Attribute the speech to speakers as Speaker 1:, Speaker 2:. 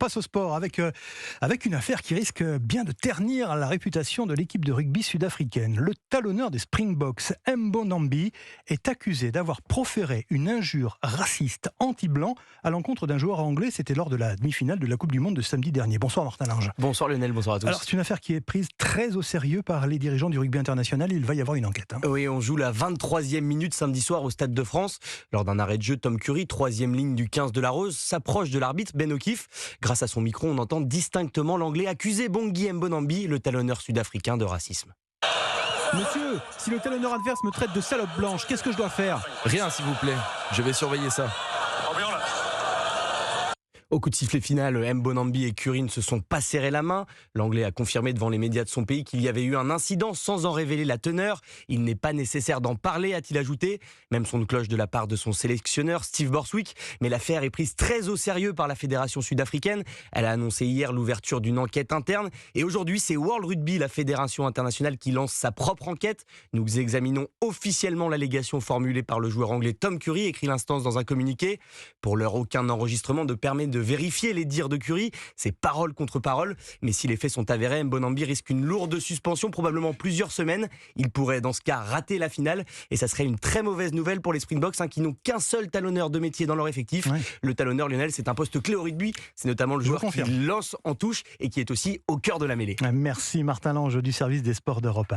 Speaker 1: passe au sport avec une affaire qui risque bien de ternir la réputation de l'équipe de rugby sud-africaine. Le talonneur des Springboks, Mbo Nambi, est accusé d'avoir proféré une injure raciste anti-blanc à l'encontre d'un joueur anglais. C'était lors de la demi-finale de la Coupe du Monde de samedi dernier. Bonsoir Martin Lange.
Speaker 2: Bonsoir Lionel, bonsoir à tous.
Speaker 1: Alors c'est une affaire qui est prise très au sérieux par les dirigeants du rugby international. Il va y avoir une enquête.
Speaker 2: Oui, on joue la 23e minute samedi soir au Stade de France. Lors d'un arrêt de jeu, Tom Curry, 3e ligne du 15 de la Rose, s'approche de l'arbitre Ben O'Keefe. Grâce à son micro, on entend distinctement l'anglais accuser Bongi Mbonambi, le talonneur sud-africain, de racisme.
Speaker 3: Monsieur, si le talonneur adverse me traite de salope blanche, qu'est-ce que je dois faire ?
Speaker 4: Rien s'il vous plaît, je vais surveiller ça.
Speaker 2: Au coup de sifflet final, Mbonambi et Curry ne se sont pas serré la main. L'anglais a confirmé devant les médias de son pays qu'il y avait eu un incident sans en révéler la teneur. Il n'est pas nécessaire d'en parler, a-t-il ajouté. Même son de cloche de la part de son sélectionneur, Steve Borswick. Mais l'affaire est prise très au sérieux par la fédération sud-africaine. Elle a annoncé hier l'ouverture d'une enquête interne. Et aujourd'hui, c'est World Rugby, la fédération internationale, qui lance sa propre enquête. Nous examinons officiellement l'allégation formulée par le joueur anglais Tom Curry, écrit l'instance dans un communiqué. Pour l'heure, aucun enregistrement ne permet de vérifier les dires de Curry, c'est parole contre parole, mais si les faits sont avérés, Mbonambi risque une lourde suspension, probablement plusieurs semaines. Il pourrait dans ce cas rater la finale, et ça serait une très mauvaise nouvelle pour les Springboks, qui n'ont qu'un seul talonneur de métier dans leur effectif. Ouais. Le talonneur, Lionel, c'est un poste clé au rugby, c'est notamment le joueur qui lance en touche et qui est aussi au cœur de la mêlée.
Speaker 1: Merci Martin Lange du service des sports d'Europe 1.